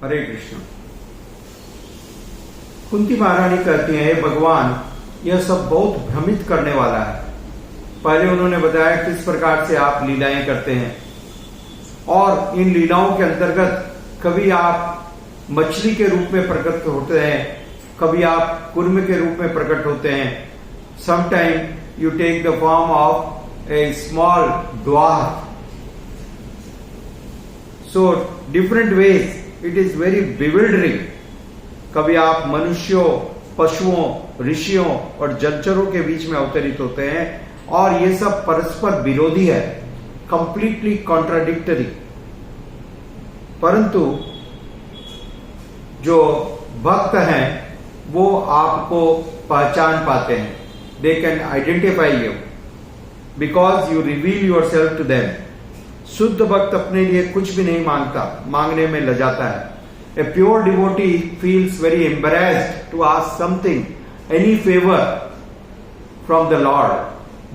हरे कृष्ण। कुंती महारानी कहती हैं, हे भगवान, यह सब बहुत भ्रमित करने वाला है। पहले उन्होंने बताया किस प्रकार से आप लीलाएं करते हैं, और इन लीलाओं के अंतर्गत कभी आप मछली के रूप में प्रकट होते हैं, कभी आप कुर्म के रूप में प्रकट होते हैं। Sometime you take the form of a small dwarf. So different ways, it is very bewildering. कभी आप मनुष्यों, पशुओं, ऋषियों और जलचरों के बीच में अवतरित होते हैं, और ये सब परस्पर विरोधी है, कंप्लीटली कॉन्ट्राडिक्टरी। परंतु जो भक्त हैं वो आपको पहचान पाते हैं। They can identify you because you reveal yourself to them. शुद्ध भक्त अपने लिए कुछ भी नहीं मांगता, मांगने में लजाता है। A pure devotee feels very embarrassed to ask something, any favor from the Lord.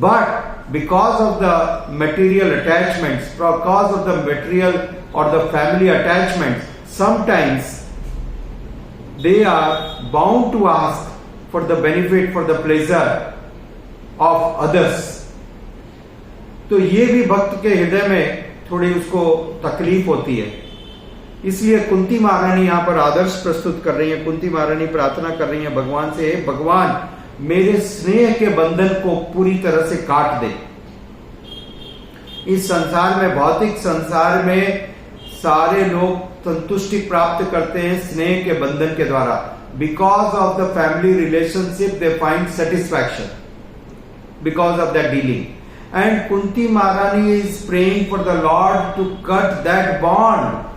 But because of the material attachments, because of the material or the family attachments, sometimes they are bound to ask for the benefit, for the pleasure of others. तो ये भी भक्त के हृदय में थोड़ी उसको तकलीफ होती है। इसलिए कुंती महारानी यहाँ पर आदर्श प्रस्तुत कर रही है। कुंती महारानी प्रार्थना कर रही है भगवान से, हे भगवान, मेरे स्नेह के बंधन को पूरी तरह से काट दे। इस संसार में, भौतिक संसार में सारे लोग संतुष्टि प्राप्त करते हैं स्नेह के बंधन के द्वारा। Because of the family relationship they find satisfaction because of that dealing. And Kunti महारानी is praying for the lord to cut that bond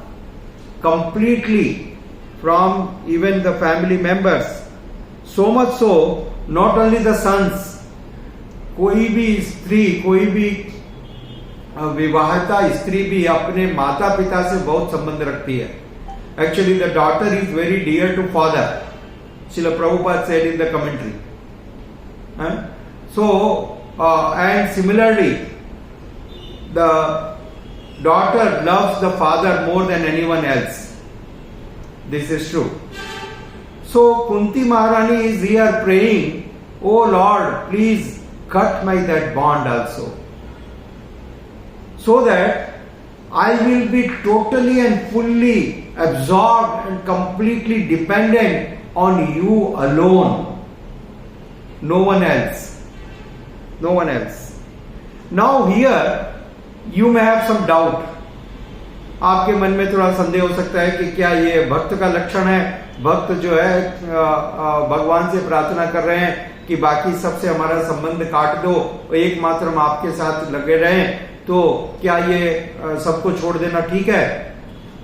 completely from even the family members. So much so, not only the sons, कोई भी स्त्री, कोई भी विवाहिता स्त्री भी अपने माता पिता से बहुत संबंध रखती है। Actually, the daughter is very dear to father. Srila Prabhupada said in the commentary. So, and similarly, the daughter loves the father more than anyone else. This is true. So Kunti Maharani is here praying, oh Lord, please cut my that bond also, so that I will be totally and fully absorbed and completely dependent on you alone. No one else. No one else. Now here You may have some doubt. आपके मन में थोड़ा संदेह हो सकता है कि क्या ये भक्त का लक्षण है। भक्त जो है भगवान से प्रार्थना कर रहे हैं कि बाकी सबसे हमारा संबंध काट दो, एकमात्र हम आपके साथ लगे रहें, तो क्या ये सबको छोड़ देना ठीक है?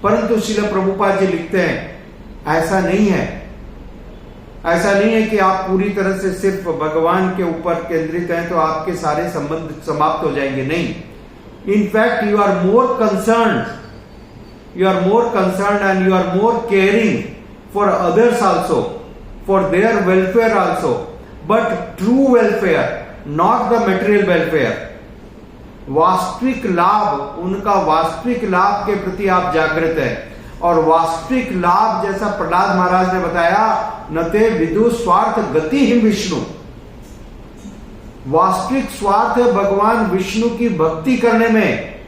परंतु श्रील प्रभुपाद जी लिखते हैं ऐसा नहीं है। ऐसा नहीं है कि आप पूरी तरह से सिर्फ भगवान के ऊपर केंद्रित हैं तो आपके सारे संबंध समाप्त हो जाएंगे। नहीं, in fact you are more concerned, and you are more caring for others also, for their welfare also, but true welfare, not the material welfare. वास्तविक लाभ, उनका वास्तविक लाभ के प्रति आप जागृत है। और वास्तविक लाभ जैसा प्रहलाद महाराज ने बताया, नते विदु स्वार्थ गति ही विष्णु। वास्तविक स्वार्थ है भगवान विष्णु की भक्ति करने में।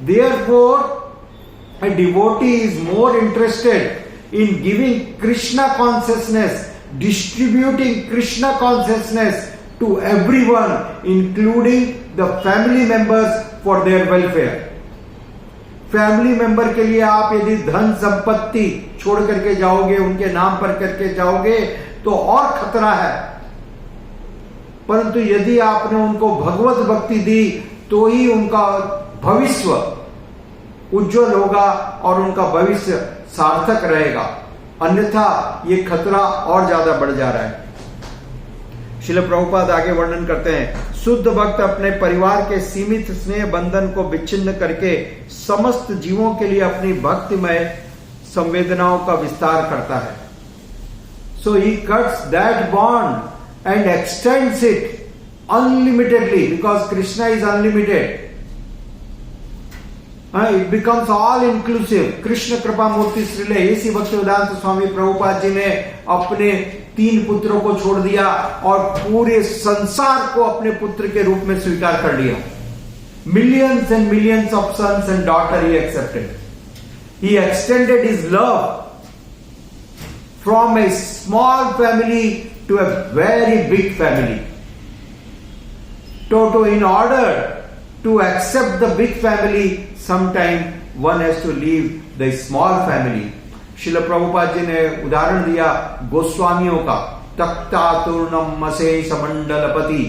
Therefore, a devotee is more interested in giving Krishna consciousness, distributing Krishna consciousness to everyone, including the family members for their welfare. Family member के लिए आप यदि धन संपत्ति छोड़ करके जाओगे, उनके नाम पर करके जाओगे, तो और खतरा है। परंतु यदि आपने उनको भगवत भक्ति दी तो ही उनका भविष्य उज्जवल होगा और उनका भविष्य सार्थक रहेगा। अन्यथा ये खतरा और ज्यादा बढ़ जा रहा है। श्रील प्रभुपाद आगे वर्णन करते हैं, शुद्ध भक्त अपने परिवार के सीमित स्नेह बंधन को विच्छिन्न करके समस्त जीवों के लिए अपनी भक्तिमय संवेदनाओं का विस्तार करता है। So he cuts that bond and extends it unlimitedly because Krishna is unlimited. It becomes all inclusive. Krishna कृपा मूर्ति श्रील ऐसी भक्तिवेदांत स्वामी प्रभुपाद जी ने अपने 3 पुत्रों को छोड़ दिया और पूरे संसार को अपने पुत्र के रूप में स्वीकार कर लिया. Millions and millions of sons and daughters he accepted. He extended his love from a small family to a very big family. So in order to accept the big family, sometime one has to leave the small family. शिल प्रभुपाद जी ने उदाहरण दिया गोस्वामियों का. तख्ता तूर्णम मशेष मंडलपति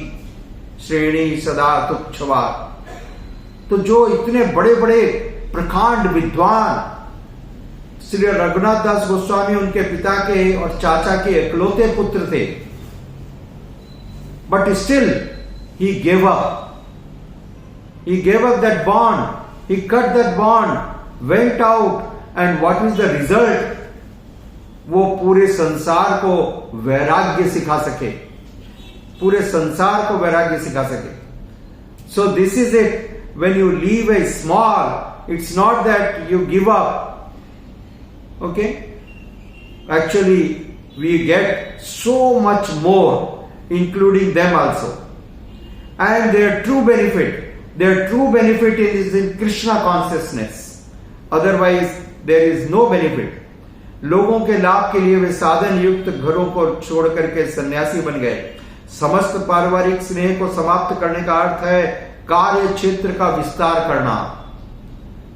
श्रेणी सदा तुच्छवा. तो जो इतने बड़े बड़े प्रकांड विद्वान श्री रघुनाथ दास गोस्वामी उनके पिता के और चाचा के इकलौते पुत्र थे, but still he gave up. He gave up that bond. He cut that bond, went out, and what is the result? वो पूरे संसार को वैराग्य सिखा सके, पूरे संसार को वैराग्य सिखा सके. So this is it. When you leave a small, it's not that you give up. Okay? Actually, we get so much more, including them also. And their true benefit is in Krishna consciousness. Otherwise, there is no benefit. लोगों के लाभ के लिए वे साधन युक्त घरों को छोड़ करके सन्यासी बन गए. समस्त पारिवारिक स्नेह को समाप्त करने का अर्थ है कार्य क्षेत्र का विस्तार करना.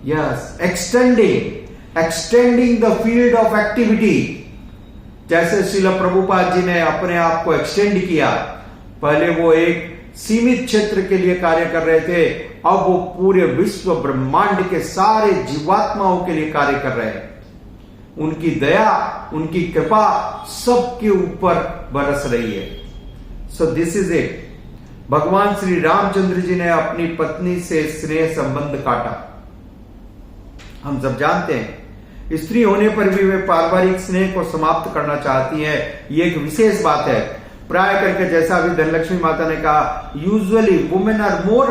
Yes, extending the field of activity. जैसे श्रील प्रभुपाद जी ने अपने आप को एक्सटेंड किया. पहले वो एक सीमित क्षेत्र के लिए कार्य कर रहे थे, अब वो पूरे विश्व ब्रह्मांड के सारे जीवात्माओं के लिए कार्य कर रहे हैं. उनकी दया, उनकी कृपा सबके ऊपर बरस रही है. So this is it. भगवान श्री रामचंद्र जी ने अपनी पत्नी से स्नेह संबंध काटा. हम सब जानते हैं स्त्री होने पर भी वे पारिवारिक स्नेह को समाप्त करना चाहती हैं. ये एक विशेष बात है. प्राय करके जैसा अभी धनलक्ष्मी माता ने कहा, usually women are more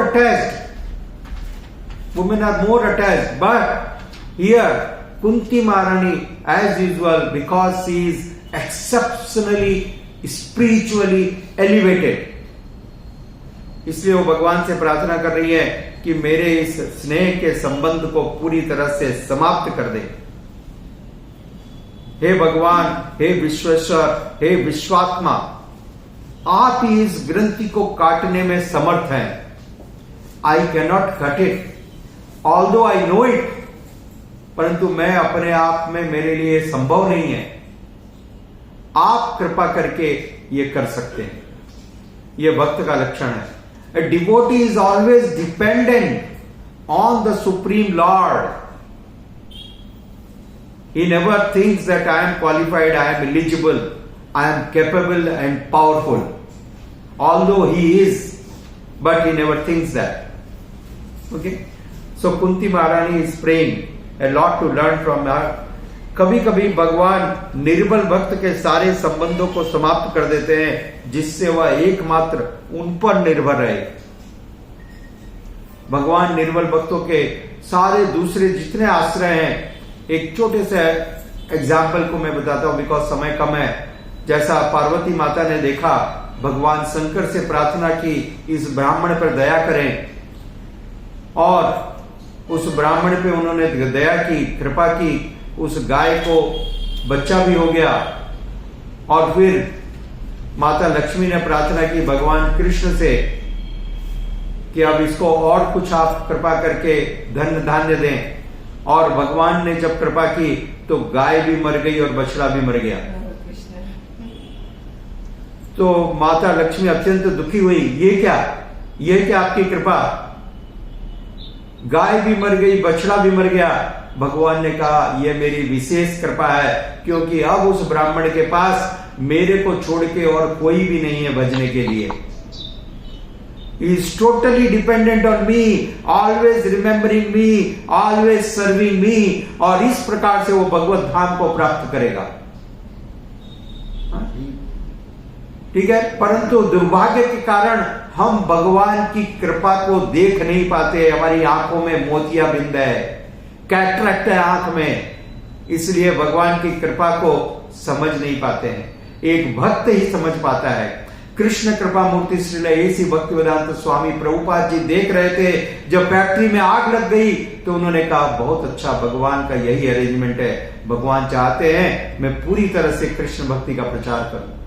attached, but here Kunti महारानी as usual, because she is exceptionally spiritually elevated, इसलिए वो भगवान से प्रार्थना कर रही है कि मेरे इस स्नेह के संबंध को पूरी तरह से समाप्त कर दे. हे भगवान, हे विश्वेश्वर, हे विश्वात्मा, आप ही इस ग्रंथि को काटने में समर्थ हैं. I cannot cut it, although I know it, परंतु मैं अपने आप में, मेरे लिए संभव नहीं है. आप कृपा करके ये कर सकते हैं. ये भक्त का लक्षण है. A devotee is always dependent on the Supreme Lord. He never thinks that I am qualified, I am eligible, I am capable and powerful. Although he is, but he never thinks that. Okay? So Kunti Maharani is praying. A lot to learn from her. कभी कभी भगवान निर्बल भक्त के सारे संबंधों को समाप्त कर देते हैं, जिससे वह एकमात्र उन पर निर्भर रहे. भगवान निर्बल भक्तों के सारे दूसरे जितने आश्रय हैं, एक छोटे से एग्जाम्पल को मैं बताता हूं, बिकॉज समय कम है. जैसा पार्वती माता ने देखा, भगवान शंकर से प्रार्थना की इस ब्राह्मण पर दया करें, और उस ब्राह्मण पे उन्होंने दया की, कृपा की. उस गाय को बच्चा भी हो गया. और फिर माता लक्ष्मी ने प्रार्थना की भगवान कृष्ण से कि अब इसको और कुछ आप कृपा करके धन धान्य दें. और भगवान ने जब कृपा की तो गाय भी मर गई और बछड़ा भी मर गया. तो माता लक्ष्मी अत्यंत दुखी हुई. ये क्या आपकी कृपा? गाय भी मर गई, बछड़ा भी मर गया. भगवान ने कहा, यह मेरी विशेष कृपा है, क्योंकि अब उस ब्राह्मण के पास मेरे को छोड़ के और कोई भी नहीं है भजने के लिए. He is totally dependent on me, always remembering me, always serving me. और इस प्रकार से वो भगवत धाम को प्राप्त करेगा. ठीक है, परंतु दुर्भाग्य के कारण हम भगवान की कृपा को देख नहीं पाते। हमारी आंखों में मोतियाबिंद है, कैटरेक्ट है आंख में, इसलिए भगवान की कृपा को समझ नहीं पाते हैं। एक भक्त ही समझ पाता है। कृष्ण कृपा मूर्ति श्रील एसी भक्तिवेदांत स्वामी प्रभुपाद जी देख रहे थे, जब फैक्ट्री में आग लग गई तो उन्होंने कहा बहुत अच्छा, भगवान का यही अरेंजमेंट है, भगवान चाहते हैं मैं पूरी तरह से कृष्ण भक्ति का प्रचार करूं।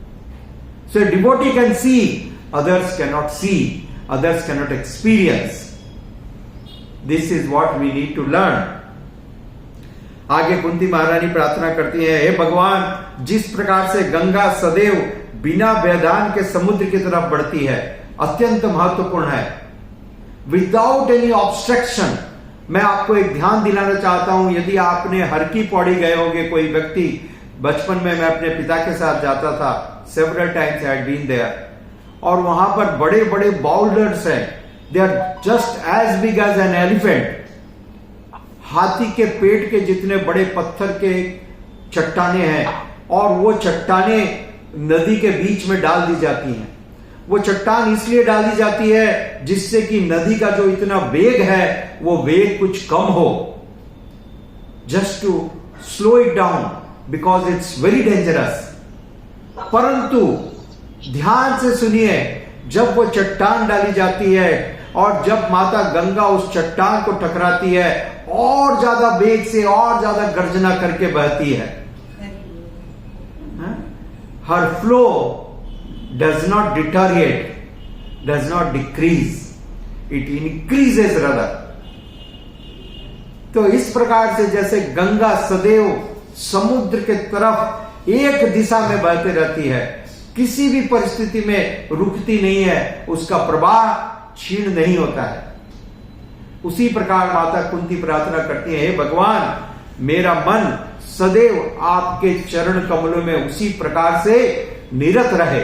So devotee can see, others cannot see, others cannot experience. This is what we need to learn. आगे कुंती महारानी प्रार्थना करती है, हे भगवान, जिस प्रकार से गंगा सदैव बिना व्यवधान के समुद्र की तरफ बढ़ती है, अत्यंत महत्वपूर्ण है, विदाउट एनी ऑब्स्ट्रक्शन। मैं आपको एक ध्यान दिलाना चाहता हूं, यदि आपने हर की पौड़ी गए होंगे, कोई व्यक्ति, बचपन में मैं अपने पिता के साथ जाता था, several times I had been there, और वहां पर बड़े बड़े बाउल्डर्स हैं, they are just as big as an elephant. हाथी के पेट के जितने बड़े पत्थर के चट्टाने हैं, और वो चट्टाने नदी के बीच में डाल दी जाती हैं। वो चट्टान इसलिए डाल दी जाती है जिससे कि नदी का जो इतना वेग है वो वेग कुछ कम हो, just to slow it down, because it's very dangerous. परंतु ध्यान से सुनिए, जब वो चट्टान डाली जाती है और जब माता गंगा उस चट्टान को टकराती है, और ज्यादा वेग से और ज्यादा गर्जना करके बहती है। Her flow does not deteriorate, does not decrease, it increases rather. तो इस प्रकार से जैसे गंगा सदैव समुद्र के तरफ एक दिशा में बहती रहती है, किसी भी परिस्थिति में रुकती नहीं है, उसका प्रवाह क्षीण नहीं होता है, उसी प्रकार माता कुंती प्रार्थना करती है, हे भगवान, मेरा मन सदैव आपके चरण कमलों में उसी प्रकार से निरत रहे,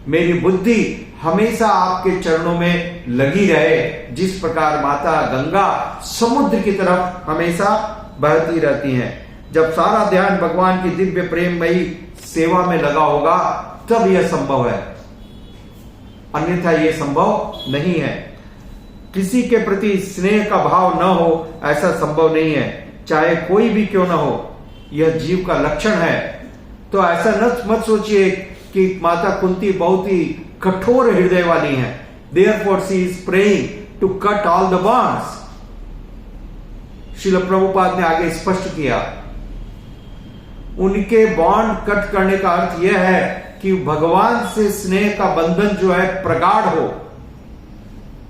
मेरी बुद्धि हमेशा आपके चरणों में लगी रहे, जिस प्रकार माता गंगा समुद्र की तरफ हमेशा बहती रहती हैं। जब सारा ध्यान भगवान की दिव्य प्रेममयी सेवा में लगा होगा तब यह संभव है, अन्यथा यह संभव नहीं है। किसी के प्रति स्नेह का भाव न हो ऐसा संभव नहीं है, चाहे कोई भी क्यों न हो, यह जीव का लक्षण है। तो ऐसा मत सोचिए कि माता कुंती बहुत ही कठोर हृदय वाली हैं, therefore she is praying to cut all the bonds. Srila Prabhupada ने आगे स्पष्ट किया, उनके बॉन्ड कट करने का अर्थ यह है कि भगवान से स्नेह का बंधन जो है प्रगाढ़ हो,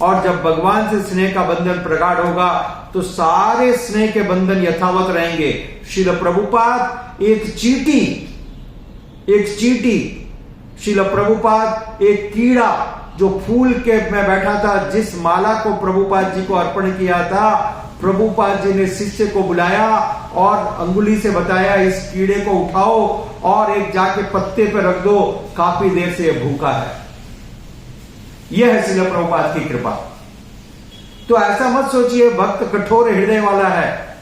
और जब भगवान से स्नेह का बंधन प्रगाढ़ होगा तो सारे स्नेह के बंधन यथावत रहेंगे। श्रील प्रभुपाद एक चींटी, श्रील प्रभुपाद एक कीड़ा जो फूल के में बैठा था, जिस माला को प्रभुपाद जी को अर्पण किया था, प्रभुपाद जी ने शिष्य को बुलाया और अंगुली से बताया, इस कीड़े को उठाओ और एक जाके पत्ते पे रख दो, काफी देर से यह भूखा है। यह है श्रील प्रभुपाद की कृपा। तो ऐसा मत सोचिए भक्त कठोर हृदय वाला है,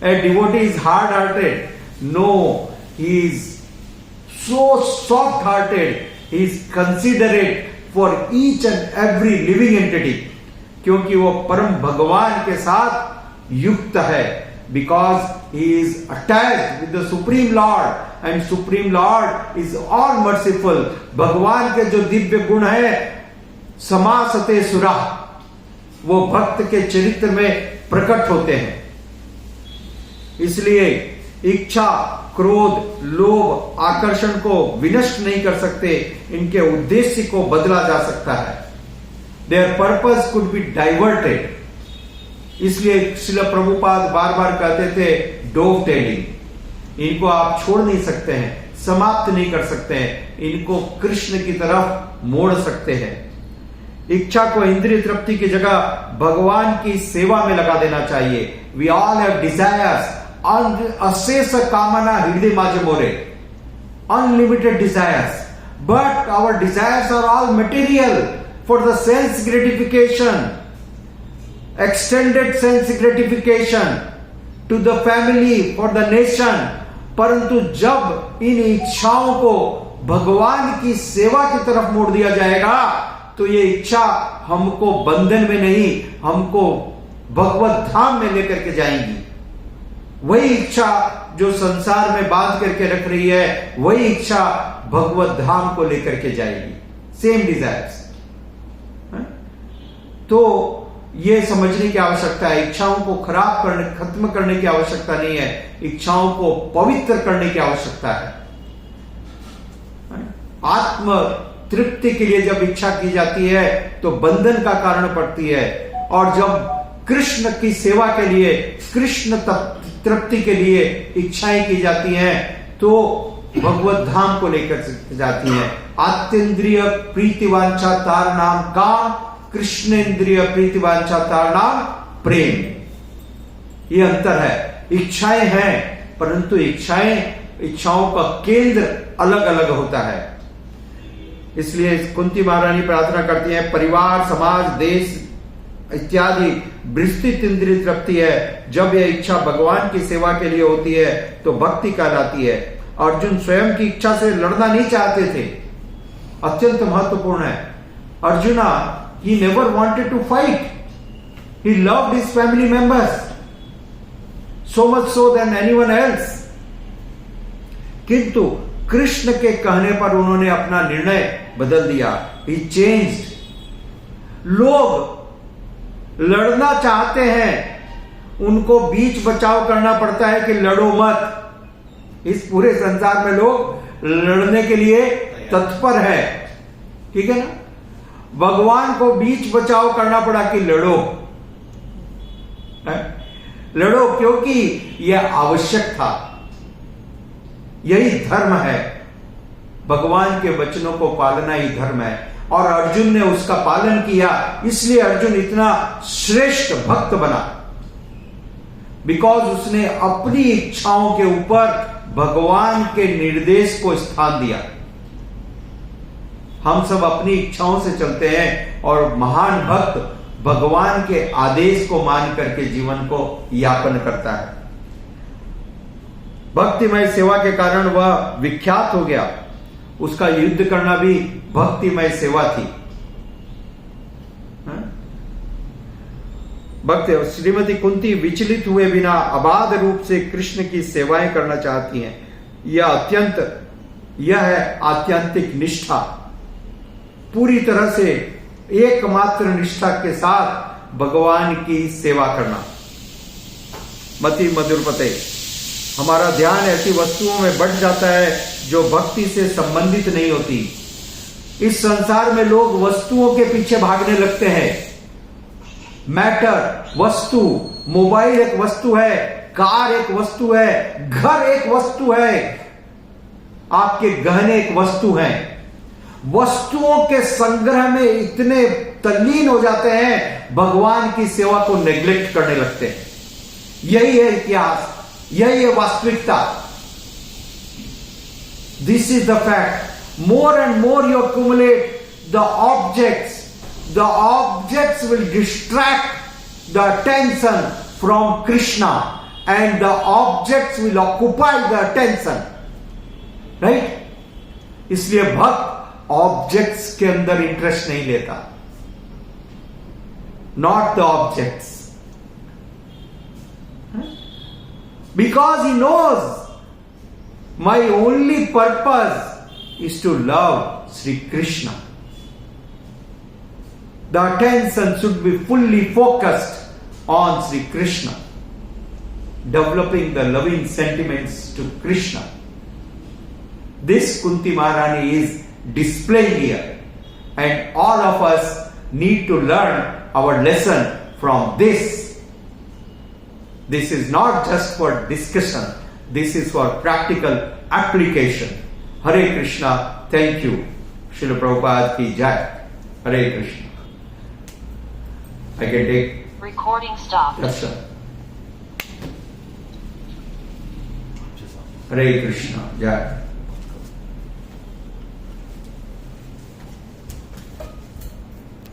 a devotee is hard hearted, no, he is so soft hearted, he is considerate for each and every living entity, क्योंकि वो परम भगवान के साथ युक्त है, because he is attached with the supreme Lord and supreme Lord is all merciful. भगवान के जो दिव्य गुण है, समासते सुरा, वो भक्त के चरित्र में प्रकट होते हैं। इसलिए इच्छा, क्रोध, लोभ, आकर्षण को विनष्ट नहीं कर सकते, इनके उद्देश्य को बदला जा सकता है। There purpose could be diverted. इसलिए श्रील प्रभुपाद बार बार कहते थे, डोव टेलिंग, इनको आप छोड़ नहीं सकते हैं, समाप्त नहीं कर सकते हैं, इनको कृष्ण की तरफ मोड़ सकते हैं। इच्छा को इंद्रिय तृप्ति की जगह भगवान की सेवा में लगा देना चाहिए। वी ऑल हैव डिजायर्स, अशेष कामना हृदय माझे मोरे, unlimited desires, but our desires are all material for the sense gratification, extended sense gratification to the family, for the nation. परंतु जब इन इच्छाओं को भगवान की सेवा की तरफ मोड़ दिया जाएगा तो ये इच्छा हमको बंधन में नहीं, हमको भगवत धाम में लेकर के जाएंगी। वही इच्छा जो संसार में बांध करके रख रही है, वही इच्छा भगवत धाम को लेकर के जाएगी। Same desires. तो ये समझने की आवश्यकता है, इच्छाओं को खत्म करने की आवश्यकता नहीं है, इच्छाओं को पवित्र करने की आवश्यकता है। आत्म तृप्ति के लिए जब इच्छा की जाती है तो बंधन का कारण पड़ती है, और जब कृष्ण की सेवा के लिए, कृष्ण तृप्ति के लिए इच्छाएं की जाती हैं तो भगवत धाम को लेकर जाती हैं। आत्यंद्रिय प्रीतिवांछा तार नाम काम, कृष्णेंद्रिय प्रीतिवांछा तार नाम प्रेम। ये अंतर है। इच्छाएं हैं परंतु इच्छाओं का केंद्र अलग अलग होता है। इसलिए कुंती महारानी प्रार्थना करती हैं, परिवार, समाज, देश इत्यादि विस्तृत इंद्रिय तृप्ति है। जब यह इच्छा भगवान की सेवा के लिए होती है तो भक्ति कहलाती है। अर्जुन स्वयं की इच्छा से लड़ना नहीं चाहते थे, अत्यंत महत्वपूर्ण है। Arjuna, he never wanted to fight. He loved his family members so much so than anyone else. किंतु कृष्ण के कहने पर उन्होंने अपना निर्णय बदल दिया। He changed. लोग लड़ना चाहते हैं, उनको बीच बचाव करना पड़ता है कि लड़ो मत। इस पूरे संसार में लोग लड़ने के लिए तत्पर है, ठीक है ना। भगवान को बीच बचाव करना पड़ा कि लड़ो, लड़ो, क्योंकि यह आवश्यक था। यही धर्म है, भगवान के वचनों को पालना ही धर्म है। और अर्जुन ने उसका पालन किया, इसलिए अर्जुन इतना श्रेष्ठ भक्त बना, बिकॉज उसने अपनी इच्छाओं के ऊपर भगवान के निर्देश को स्थान दिया। हम सब अपनी इच्छाओं से चलते हैं और महान भक्त भगवान के आदेश को मान करके जीवन को यापन करता है। भक्तिमय सेवा के कारण वह विख्यात हो गया। उसका युद्ध करना भी भक्तिमय सेवा थी। भक्त श्रीमती कुंती विचलित हुए बिना अबाध रूप से कृष्ण की सेवाएं करना चाहती हैं। यह है आत्यंतिक निष्ठा, पूरी तरह से एकमात्र निष्ठा के साथ भगवान की सेवा करना। मति मधुरपते, हमारा ध्यान ऐसी वस्तुओं में बढ़ जाता है जो भक्ति से संबंधित नहीं होती। इस संसार में लोग वस्तुओं के पीछे भागने लगते हैं। मैटर, वस्तु, मोबाइल एक वस्तु है, कार एक वस्तु है, घर एक वस्तु है, आपके गहने एक वस्तु हैं। वस्तुओं के संग्रह में इतने तल्लीन हो जाते हैं, भगवान की सेवा को नेग्लेक्ट करने लगते हैं। यही है इतिहास, यही है वास्तविकता। This is the fact. More and more you accumulate the objects will distract the attention from Krishna and the objects will occupy the attention, right? इसलिए भक्त ऑब्जेक्ट्स के अंदर इंटरेस्ट नहीं लेता, not the objects, because he knows my only purpose is to love Sri Krishna. The attention should be fully focused on Sri Krishna, developing the loving sentiments to Krishna. This Kunti Maharani is displaying here, and all of us need to learn our lesson from this. This is not just for discussion, this is for practical application. Hare Krishna, thank you. Srila Prabhupada ki jai. Hare Krishna. I can take recording stop. Yes, sir. Hare Krishna, jai.